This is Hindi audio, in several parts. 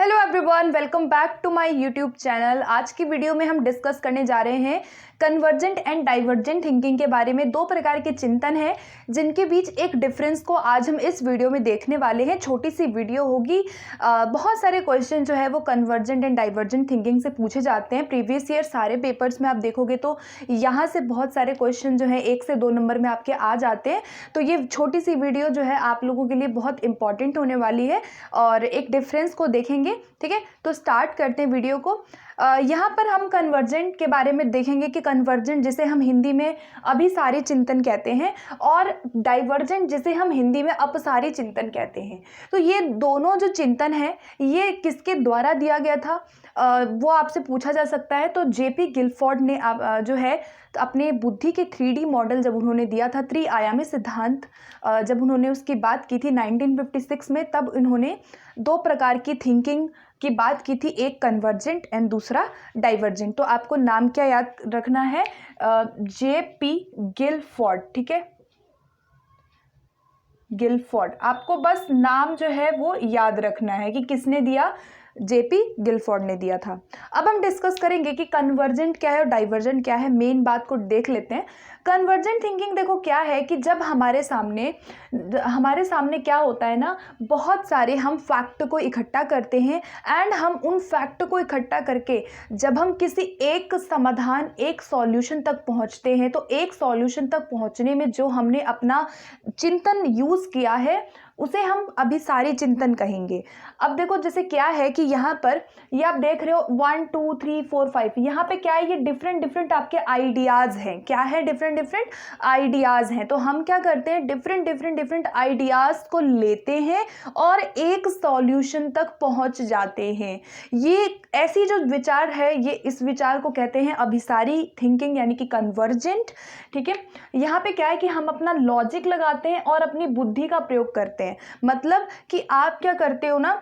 Hello everyone, welcome back to my YouTube channel. आज की वीडियो में हम डिस्कस करने जा रहे हैं कन्वर्जेंट एंड डाइवर्जेंट थिंकिंग के बारे में। दो प्रकार के चिंतन हैं जिनके बीच एक डिफरेंस को आज हम इस वीडियो में देखने वाले हैं। छोटी सी वीडियो होगी। बहुत सारे क्वेश्चन जो है वो कन्वर्जेंट एंड डाइवर्जेंट थिंकिंग से पूछे जाते हैं। प्रीवियस ईयर सारे पेपर्स में आप देखोगे तो यहाँ से बहुत सारे क्वेश्चन जो है 1 से 2 नंबर में आपके आ जाते हैं। तो ये छोटी सी वीडियो जो है आप लोगों के लिए बहुत इंपॉर्टेंट होने वाली है और एक डिफरेंस को देखेंगे। ठीक है, तो स्टार्ट करते हैं वीडियो को। यहाँ पर हम कन्वर्जेंट के बारे में देखेंगे कि कन्वर्जेंट जिसे हम हिंदी में अभिसारी चिंतन कहते हैं और डाइवर्जेंट जिसे हम हिंदी में अपसारी चिंतन कहते हैं। तो ये दोनों जो चिंतन है ये किसके द्वारा दिया गया था वो आपसे पूछा जा सकता है। तो जेपी गिलफोर्ड ने जो है तो अपने बुद्धि के 3D मॉडल जब उन्होंने दिया था, त्रिआयामी सिद्धांत जब उन्होंने उसकी बात की थी 1956 में, तब उन्होंने दो प्रकार की थिंकिंग की बात की थी, एक कन्वर्जेंट एंड दूसरा डाइवर्जेंट। तो आपको नाम क्या याद रखना है? JP Guilford. ठीक है, गिलफोर्ड। आपको बस नाम जो है वो याद रखना है कि किसने दिया, जेपी गिलफोर्ड ने दिया था। अब हम डिस्कस करेंगे कि कन्वर्जेंट क्या है और डाइवर्जेंट क्या है। मेन बात को देख लेते हैं। कन्वर्जेंट थिंकिंग देखो क्या है कि जब हमारे सामने क्या होता है ना, बहुत सारे हम फैक्ट को इकट्ठा करते हैं एंड हम उन फैक्ट को इकट्ठा करके जब हम किसी एक समाधान, एक सॉल्यूशन तक पहुंचते हैं, तो एक सॉल्यूशन तक पहुंचने में जो हमने अपना चिंतन यूज़ किया है उसे हम अभिसारी चिंतन कहेंगे। अब देखो जैसे क्या है कि यहाँ पर ये आप देख रहे हो 1 2 3 4 5, यहाँ पे क्या है, ये डिफरेंट आपके आइडियाज़ हैं। क्या है? डिफरेंट आइडियाज़ हैं। तो हम क्या करते हैं, डिफरेंट आइडियाज़ को लेते हैं और एक सॉल्यूशन तक पहुँच जाते हैं। ये ऐसी जो विचार है, ये इस विचार को कहते हैं अभिसारी थिंकिंग यानी कि कन्वर्जेंट। ठीक है, यहाँ पे क्या है कि हम अपना लॉजिक लगाते हैं और अपनी बुद्धि का प्रयोग करते हैं। मतलब कि आप क्या करते हो ना,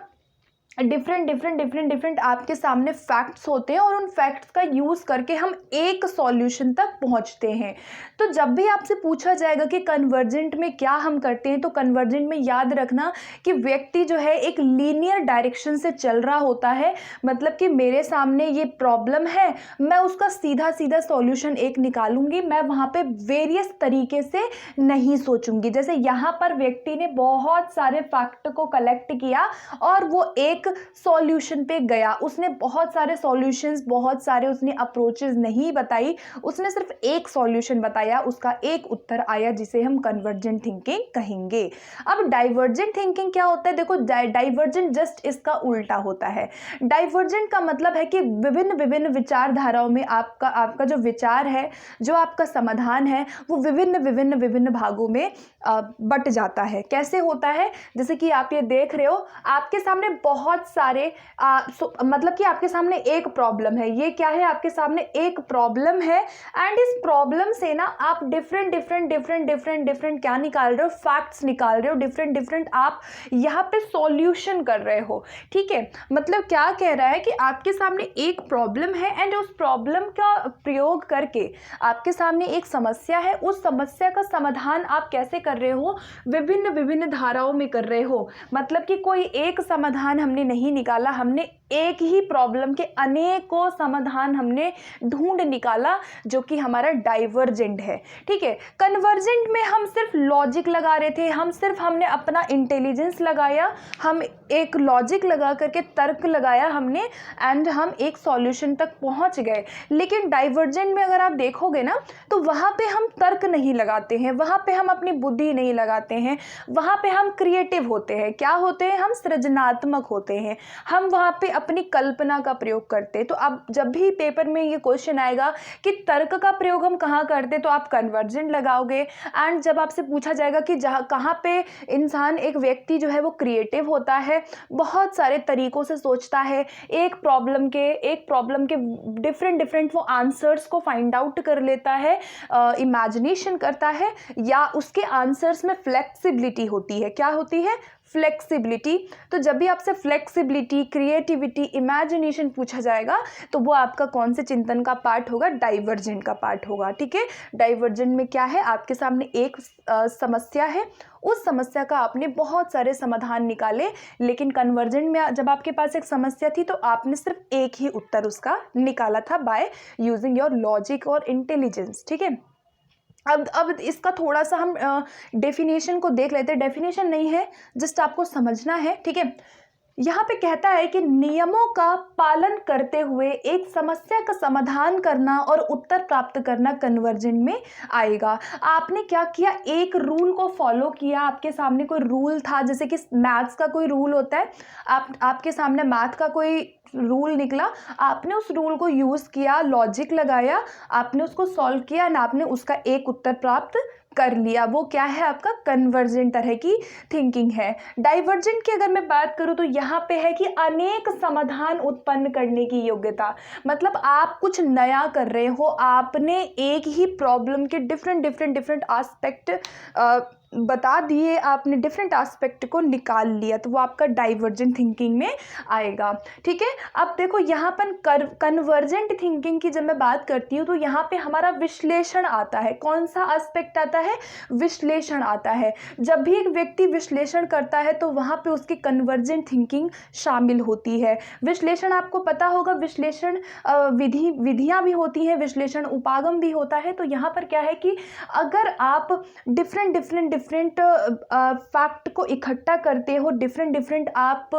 डिफरेंट आपके सामने फैक्ट्स होते हैं और उन फैक्ट्स का यूज़ करके हम एक सॉल्यूशन तक पहुंचते हैं। तो जब भी आपसे पूछा जाएगा कि कन्वर्जेंट में क्या हम करते हैं, तो कन्वर्जेंट में याद रखना कि व्यक्ति जो है एक लीनियर डायरेक्शन से चल रहा होता है। मतलब कि मेरे सामने ये प्रॉब्लम है, मैं उसका सीधा सॉल्यूशन एक निकालूंगी, मैं वहाँ पे वेरियस तरीके से नहीं सोचूंगी। जैसे यहाँ पर व्यक्ति ने बहुत सारे फैक्ट को कलेक्ट किया और वो एक सॉल्यूशन पे गया। उसने बहुत सारे सॉल्यूशंस, बहुत सारे उसने अप्रोचेस नहीं बताई, उसने सिर्फ एक सॉल्यूशन बताया, उसका एक उत्तर आया, जिसे हम कन्वर्जेंट थिंकिंग कहेंगे। अब डाइवर्जेंट थिंकिंग क्या होता है? देखो डाइवर्जेंट जस्ट इसका उल्टा होता है। डाइवर्जेंट का मतलब है कि विभिन्न विचारधाराओं में आपका जो विचार है, जो आपका समाधान है, वो विभिन्न भागों में बट जाता है। कैसे होता है? जैसे कि आप ये देख रहे हो, आपके सामने बहुत सारे मतलब कि आपके सामने एक प्रॉब्लम है। ये क्या है? आपके सामने एक प्रॉब्लम है एंड इस प्रॉब्लम से ना आप डिफरेंट क्या निकाल रहे हो, फैक्ट्स निकाल रहे हो, डिफरेंट आप यहाँ पे सॉल्यूशन कर रहे हो। ठीक है, मतलब क्या कह रहा है कि आपके सामने एक प्रॉब्लम है एंड उस प्रॉब्लम का प्रयोग करके आपके सामने एक समस्या है, उस समस्या का समाधान आप कैसे कर रहे हो, विभिन्न धाराओं में कर रहे हो। मतलब कि कोई एक समाधान हमने नहीं निकाला, हमने एक ही प्रॉब्लम के अनेकों समाधान हमने ढूंढ निकाला, जो कि हमारा डाइवर्जेंट है। ठीक है, कन्वर्जेंट में हम सिर्फ लॉजिक लगा रहे थे, हमने अपना इंटेलिजेंस लगाया, हम एक लॉजिक लगा करके तर्क लगाया हमने एंड हम एक सॉल्यूशन तक पहुंच गए। लेकिन डाइवर्जेंट में अगर आप देखोगे ना, तो वहाँ पे हम तर्क नहीं लगाते हैं, वहाँ पे हम अपनी बुद्धि नहीं लगाते हैं, वहाँ पे हम क्रिएटिव होते हैं। क्या होते हैं? हम सृजनात्मक होते हैं, हम वहाँ पे अपनी कल्पना का प्रयोग करते हैं। तो अब जब भी पेपर में ये क्वेश्चन आएगा कि तर्क का प्रयोग हम कहाँ करते, तो आप कन्वर्जेंट लगाओगे। एंड जब आपसे पूछा जाएगा कि कहाँ पे इंसान, एक व्यक्ति जो है वो क्रिएटिव होता है, बहुत सारे तरीकों से सोचता है, एक प्रॉब्लम के डिफरेंट वो आंसर्स को फाइंड आउट कर लेता है, इमेजिनेशन करता है, या उसके आंसर्स में फ्लेक्सिबिलिटी होती है। क्या होती है? फ्लेक्सिबिलिटी। तो जब भी आपसे फ्लेक्सिबिलिटी, क्रिएटिविटी, इमेजिनेशन पूछा जाएगा तो वो आपका कौन से चिंतन का पार्ट होगा? डाइवर्जेंट का पार्ट होगा। ठीक है, डाइवर्जेंट में क्या है? आपके सामने एक समस्या है, उस समस्या का आपने बहुत सारे समाधान निकाले, लेकिन कन्वर्जेंट में जब आपके पास एक समस्या थी तो आपने सिर्फ एक ही उत्तर उसका निकाला था बाय यूजिंग योर लॉजिक और इंटेलिजेंस। ठीक है, अब इसका थोड़ा सा हम डेफिनेशन को देख लेते हैं। डेफिनेशन नहीं है, जस्ट आपको समझना है। ठीक है, यहाँ पे कहता है कि नियमों का पालन करते हुए एक समस्या का समाधान करना और उत्तर प्राप्त करना कन्वर्जेंट में आएगा। आपने क्या किया? एक रूल को फॉलो किया। आपके सामने कोई रूल था, जैसे कि मैथ्स का कोई रूल होता है, आपके सामने मैथ का कोई रूल निकला, आपने उस रूल को यूज़ किया, लॉजिक लगाया, आपने उसको सॉल्व किया एंड आपने उसका एक उत्तर प्राप्त कर लिया। वो क्या है? आपका कन्वर्जेंट तरह की थिंकिंग है। डाइवर्जेंट की अगर मैं बात करूँ तो यहाँ पे है कि अनेक समाधान उत्पन्न करने की योग्यता। मतलब आप कुछ नया कर रहे हो, आपने एक ही प्रॉब्लम के डिफरेंट एस्पेक्ट बता दिए, आपने डिफरेंट एस्पेक्ट को निकाल लिया, तो वो आपका डाइवर्जेंट थिंकिंग में आएगा। ठीक है, अब देखो यहाँ पर कन्वर्जेंट थिंकिंग की जब मैं बात करती हूँ तो यहाँ पे हमारा विश्लेषण आता है। कौन सा एस्पेक्ट आता है? विश्लेषण आता है। जब भी एक व्यक्ति विश्लेषण करता है तो वहाँ पे उसकी कन्वर्जेंट थिंकिंग शामिल होती है। विश्लेषण आपको पता होगा, विश्लेषण विधियाँ भी होती हैं, विश्लेषण उपागम भी होता है। तो यहाँ पर क्या है कि अगर आप डिफरेंट फैक्ट को इकट्ठा करते हो, डिफरेंट आप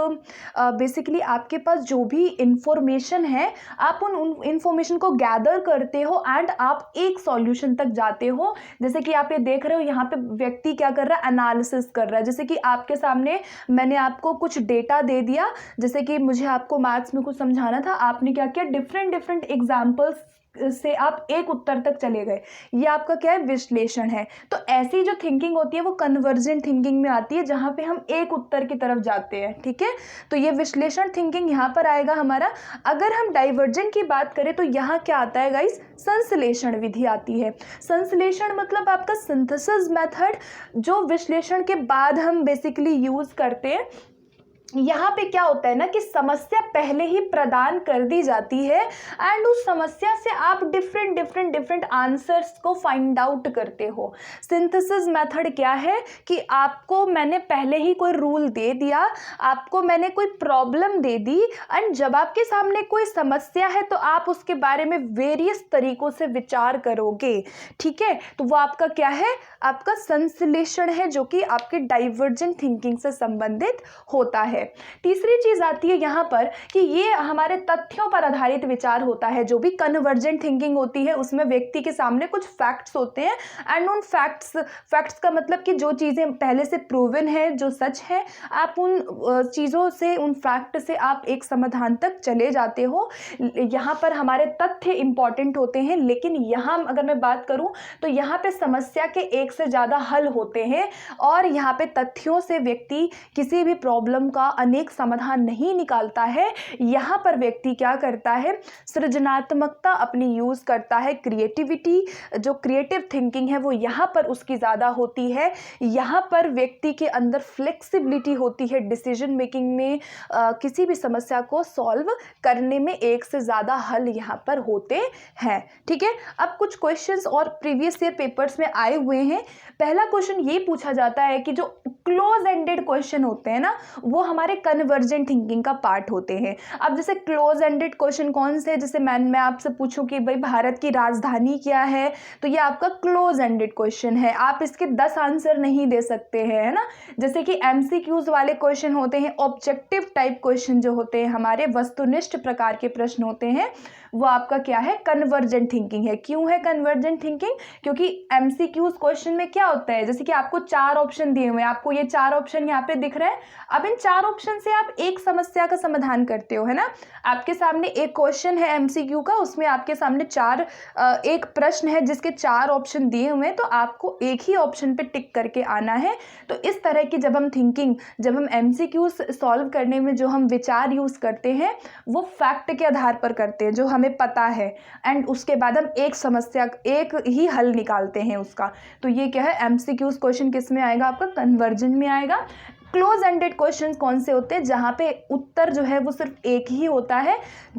बेसिकली आपके पास जो भी इंफॉर्मेशन है, आप उन इंफॉर्मेशन को गैदर करते हो एंड आप एक सॉल्यूशन तक जाते हो। जैसे कि आप ये देख रहे हो, यहाँ पे व्यक्ति क्या कर रहा है? एनालिसिस कर रहा है। जैसे कि आपके सामने मैंने आपको कुछ डेटा दे दिया, जैसे कि मुझे आपको मैथ्स में कुछ समझाना था, आपने क्या किया? डिफरेंट एग्जाम्पल्स से आप एक उत्तर तक चले गए। ये आपका क्या है? विश्लेषण है। तो ऐसी जो थिंकिंग होती है वो कन्वर्जेंट थिंकिंग में आती है, जहाँ पे हम एक उत्तर की तरफ जाते हैं। ठीक है, तो ये विश्लेषण थिंकिंग यहाँ पर आएगा हमारा। अगर हम डाइवर्जेंट की बात करें तो यहाँ क्या आता है गाइस? संश्लेषण विधि आती है। संश्लेषण मतलब आपका सिंथेसिस मेथड, जो विश्लेषण के बाद हम बेसिकली यूज करते हैं। यहाँ पे क्या होता है ना कि समस्या पहले ही प्रदान कर दी जाती है एंड उस समस्या से आप डिफरेंट आंसर्स को फाइंड आउट करते हो। सिंथेसिस मेथड क्या है कि आपको मैंने पहले ही कोई रूल दे दिया, आपको मैंने कोई प्रॉब्लम दे दी एंड जब आपके सामने कोई समस्या है तो आप उसके बारे में वेरियस तरीकों से विचार करोगे। ठीक है, तो वो आपका क्या है? आपका संश्लेषण है, जो कि आपके डाइवर्जेंट थिंकिंग से संबंधित होता है। तीसरी चीज आती है यहाँ पर कि ये हमारे तथ्यों पर आधारित विचार होता है। जो भी कन्वर्जेंट थिंकिंग होती है उसमें व्यक्ति के सामने कुछ फैक्ट्स होते हैं एंड उन फैक्ट्स का मतलब कि जो चीजें पहले से प्रूवन है, जो सच है, आप उन चीजों से, उन फैक्ट से आप एक समाधान तक चले जाते हो। यहाँ पर हमारे तथ्य इंपॉर्टेंट होते हैं, लेकिन यहाँ अगर मैं बात करूँ तो यहाँ पे समस्या के एक से ज्यादा हल होते हैं और यहाँ पे तथ्यों से व्यक्ति किसी भी प्रॉब्लम का अनेक समाधान नहीं निकालता है। यहाँ पर व्यक्ति क्या करता है? सृजनात्मकता अपनी यूज करता है। क्रिएटिविटी, जो क्रिएटिव थिंकिंग है वो यहाँ पर उसकी ज़्यादा होती है। यहाँ पर व्यक्ति के अंदर फ्लेक्सिबिलिटी होती है डिसीजन मेकिंग में, किसी भी समस्या को सॉल्व करने में एक से ज़्यादा हल यहाँ पर होते हैं। ठीक है, अब कुछ क्वेश्चंस और प्रीवियस ईयर पेपर्स में आए हुए हैं। पहला क्वेश्चन ये पूछा जाता है कि जो क्लोज एंडेड क्वेश्चन होते हैं ना, वो हमारे कन्वर्जेंट थिंकिंग का पार्ट होते हैं। अब जैसे क्लोज एंडेड क्वेश्चन कौन से? जैसे मैं आपसे पूछूं कि भाई भारत की राजधानी क्या है, तो ये आपका क्लोज एंडेड क्वेश्चन है। आप इसके 10 आंसर नहीं दे सकते हैं, है ना। जैसे कि एमसीक्यूज वाले क्वेश्चन होते हैं, ऑब्जेक्टिव टाइप क्वेश्चन जो होते हैं, हमारे वस्तुनिष्ठ प्रकार के प्रश्न होते हैं, वो आपका क्या है? कन्वर्जेंट थिंकिंग है। क्यों है कन्वर्जेंट थिंकिंग? क्योंकि एमसीक्यूज क्वेश्चन में क्या होता है, जैसे कि आपको 4 ऑप्शन दिए हुए हैं, आपको ये 4 ऑप्शन यहाँ पे दिख रहे हैं। अब इन 4 ऑप्शन से आप एक समस्या का समाधान करते हो, है ना। आपके सामने एक क्वेश्चन है एमसीक्यू का, उसमें आपके सामने एक प्रश्न है जिसके 4 ऑप्शन दिए हुए हैं, तो आपको एक ही ऑप्शन पे टिक करके आना है। तो इस तरह की जब हम एमसीक्यू सॉल्व करने में जो हम विचार यूज करते हैं वो फैक्ट के आधार पर करते हैं, जो हमें पता है, एंड उसके बाद हम एक ही हल निकालते हैं उसका। तो ये क्या है? एमसीक्यूज क्वेश्चन किस में आएगा? आपका कन्वर्जन में आएगा। क्लोज एंडेड क्वेश्चंस कौन से होते हैं, जहाँ पे उत्तर जो है वो सिर्फ एक ही होता है,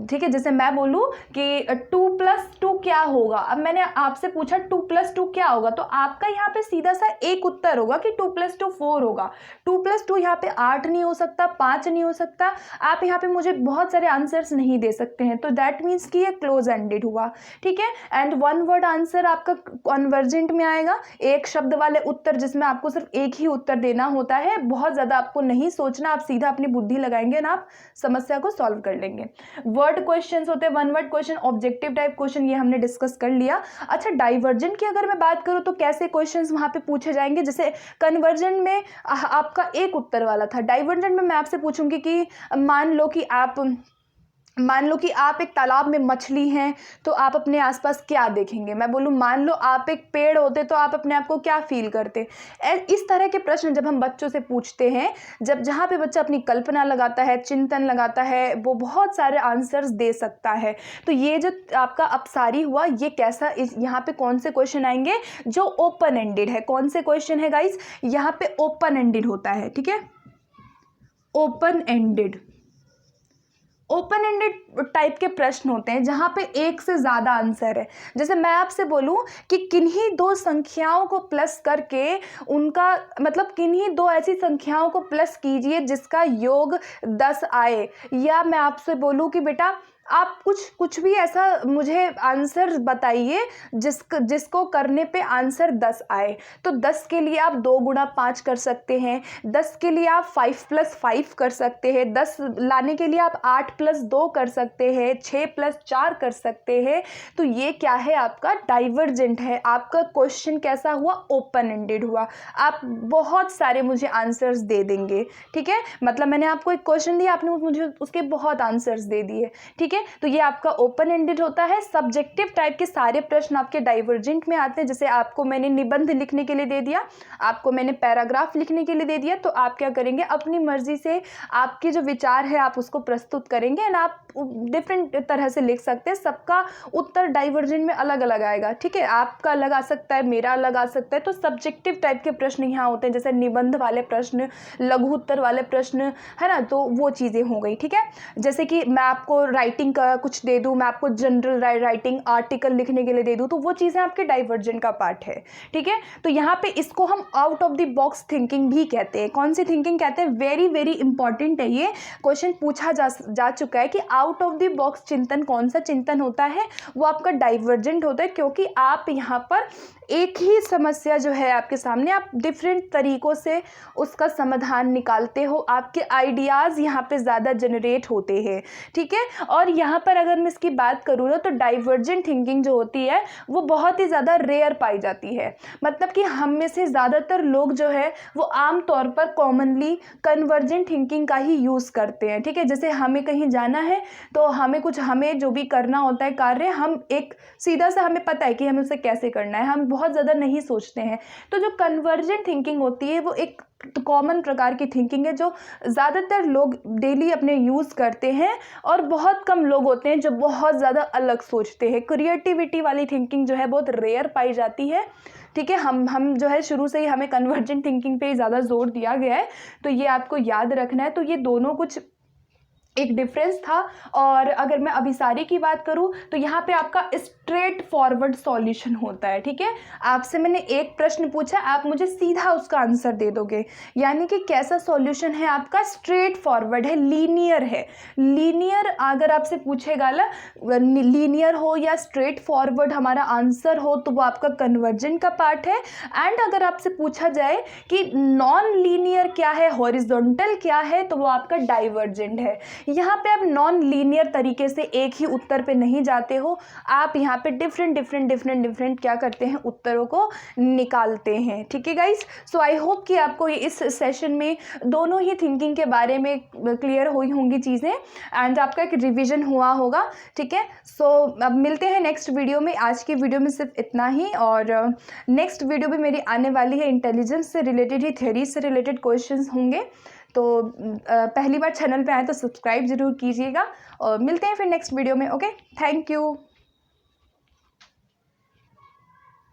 ठीक है। जैसे मैं बोलूँ कि 2+2 क्या होगा, अब मैंने आपसे पूछा 2+2 क्या होगा, तो आपका यहाँ पे सीधा सा एक उत्तर होगा कि 2+2 4 होगा। 2+2 यहाँ पे 8 नहीं हो सकता, 5 नहीं हो सकता, आप यहाँ पे मुझे बहुत सारे आंसर्स नहीं दे सकते हैं, तो दैट मीन्स कि ये क्लोज एंडेड हुआ, ठीक है। एंड वन वर्ड आंसर आपका कन्वर्जेंट में आएगा, एक शब्द वाले उत्तर जिसमें आपको सिर्फ एक ही उत्तर देना होता है, बहुत ज़्यादा आपको नहीं सोचना, आप सीधा अपनी बुद्धि लगाएंगे ना, आप समस्या को सॉल्व कर लेंगे। वर्ड क्वेश्चंस होते हैं, one word question, objective type question, ये हमने डिस्कस कर लिया। अच्छा, डाइवर्जेंट की अगर मैं बात करूँ तो कैसे क्वेश्चंस वहाँ पे पूछे जाएंगे, जैसे कन्वर्जेंट में आपका एक उत्तर वाला था, डाइवर्जेंट में मैं आपसे पूछूंगी कि मान लो कि आप एक तालाब में मछली हैं, तो आप अपने आसपास क्या देखेंगे। मैं बोलूँ मान लो आप एक पेड़ होते तो आप अपने आप को क्या फील करते। इस तरह के प्रश्न जब हम बच्चों से पूछते हैं, जहाँ पे बच्चा अपनी कल्पना लगाता है, चिंतन लगाता है, वो बहुत सारे आंसर्स दे सकता है। तो ये जो आपका अपसारी हुआ, ये कैसा, यहाँ पे कौन से क्वेश्चन आएंगे, जो ओपन एंडेड है। कौन से क्वेश्चन है गाइज, यहाँ पे ओपन एंडेड होता है, ठीक है, ओपन एंडेड टाइप के प्रश्न होते हैं जहाँ पे एक से ज़्यादा आंसर है। जैसे मैं आपसे बोलूँ कि किन्हीं दो संख्याओं को प्लस करके उनका मतलब किन्हीं दो ऐसी संख्याओं को प्लस कीजिए जिसका योग 10 आए, या मैं आपसे बोलूँ कि बेटा आप कुछ भी ऐसा मुझे आंसर बताइए जिसको करने पे आंसर 10 आए। तो 10 के लिए आप 2 गुणा 5 कर सकते हैं, 10 के लिए आप 5 + 5 कर सकते हैं, 10 लाने के लिए आप 8 + 2 कर सकते हैं, 6 + 4 कर सकते हैं। तो ये क्या है, आपका डाइवर्जेंट है। आपका क्वेश्चन कैसा हुआ, ओपन एंडेड हुआ। आप बहुत सारे मुझे आंसर्स दे देंगे, ठीक है, मतलब मैंने आपको एक क्वेश्चन दिया, आपने मुझे उसके बहुत आंसर्स दे दिए, ठीक है। तो ये आपका ओपन एंडेड होता है। सब्जेक्टिव टाइप के सारे प्रश्न आपके डाइवर्जेंट में आते हैं। जैसे आपको मैंने निबंध लिखने के लिए दे दिया, आपको मैंने पैराग्राफ लिखने के लिए दे दिया, तो आप क्या करेंगे, अपनी मर्जी से आपके जो विचार है आप उसको प्रस्तुत करेंगे एंड आप डिफरेंट तरह से लिख सकते हैं। सबका उत्तर डाइवर्जेंट में अलग अलग आएगा, ठीक है, आपका अलग आ सकता है, मेरा अलग आ सकता है। तो सब्जेक्टिव टाइप के प्रश्न यहाँ होते हैं, जैसे निबंध वाले प्रश्न, लघु उत्तर वाले प्रश्न, है ना, तो वो चीज़ें हो गई, ठीक है। जैसे कि मैं आपको राइटिंग का कुछ दे दूं, मैं आपको जनरल राइटिंग आर्टिकल लिखने के लिए दे दूं, तो वो चीज़ें आपके डाइवर्जेंट का पार्ट है, ठीक है। तो यहाँ पे इसको हम out of the box thinking भी कहते हैं। कौन सी थिंकिंग कहते हैं, वेरी वेरी इंपॉर्टेंट है, ये क्वेश्चन पूछा जा चुका है कि आउट ऑफ द बॉक्स चिंतन कौन सा चिंतन होता है, वो आपका डाइवर्जेंट होता है, क्योंकि आप यहाँ पर एक ही समस्या जो है आपके सामने, आप डिफरेंट तरीकों से उसका समाधान निकालते हो, आपके आइडियाज़ यहाँ पे ज़्यादा जनरेट होते हैं, ठीक है। और यहाँ पर अगर मैं इसकी बात करूँ ना, तो डाइवर्जेंट थिंकिंग जो होती है वो बहुत ही ज़्यादा रेयर पाई जाती है। मतलब कि हम में से ज़्यादातर लोग जो है वो आम तौर पर कॉमनली कन्वर्जेंट थिंकिंग का ही यूज़ करते हैं, ठीक है। जैसे हमें कहीं जाना है तो हमें जो भी करना होता है कार्य, हम एक सीधा सा हमें पता है कि हमें उसे कैसे करना है, हम बहुत ज़्यादा नहीं सोचते हैं। तो जो कन्वर्जेंट थिंकिंग होती है वो एक कॉमन प्रकार की थिंकिंग है जो ज़्यादातर लोग डेली अपने यूज़ करते हैं, और बहुत कम लोग होते हैं जो बहुत ज़्यादा अलग सोचते हैं। क्रिएटिविटी वाली थिंकिंग जो है बहुत रेयर पाई जाती है, ठीक है। हम जो है शुरू से ही हमें कन्वर्जेंट थिंकिंग पे ज़्यादा जोर दिया गया है, तो ये आपको याद रखना है। तो ये दोनों कुछ एक डिफरेंस था। और अगर मैं अभिसारी की बात करूं तो यहाँ पे आपका स्ट्रेट फॉरवर्ड सॉल्यूशन होता है, ठीक है। आपसे मैंने एक प्रश्न पूछा, आप मुझे सीधा उसका आंसर दे दोगे, यानी कि कैसा सॉल्यूशन है आपका, स्ट्रेट फॉरवर्ड है, लीनियर है। लीनियर अगर आपसे पूछेगा ना, लीनियर हो या स्ट्रेट फॉरवर्ड हमारा आंसर हो, तो वो आपका कन्वर्जेंट का पार्ट है। एंड अगर आपसे पूछा जाए कि नॉन लीनियर क्या है, हॉरिजॉन्टल क्या है, तो वो आपका डाइवर्जेंट है। यहाँ पे आप नॉन लीनियर तरीके से एक ही उत्तर पे नहीं जाते हो, आप यहाँ पे डिफरेंट क्या करते हैं, उत्तरों को निकालते हैं, ठीक है गाइस। सो आई होप कि आपको इस सेशन में दोनों ही थिंकिंग के बारे में क्लियर हुई होंगी चीज़ें, एंड आपका एक रिवीजन हुआ होगा, ठीक है। सो अब मिलते हैं नेक्स्ट वीडियो में। आज की वीडियो में सिर्फ इतना ही, और नेक्स्ट वीडियो भी मेरी आने वाली है, इंटेलिजेंस से रिलेटेड ही, थ्योरी से रिलेटेड क्वेश्चंस होंगे। तो पहली बार चैनल पे आए तो सब्सक्राइब ज़रूर कीजिएगा, और मिलते हैं फिर नेक्स्ट वीडियो में। Okay, thank you.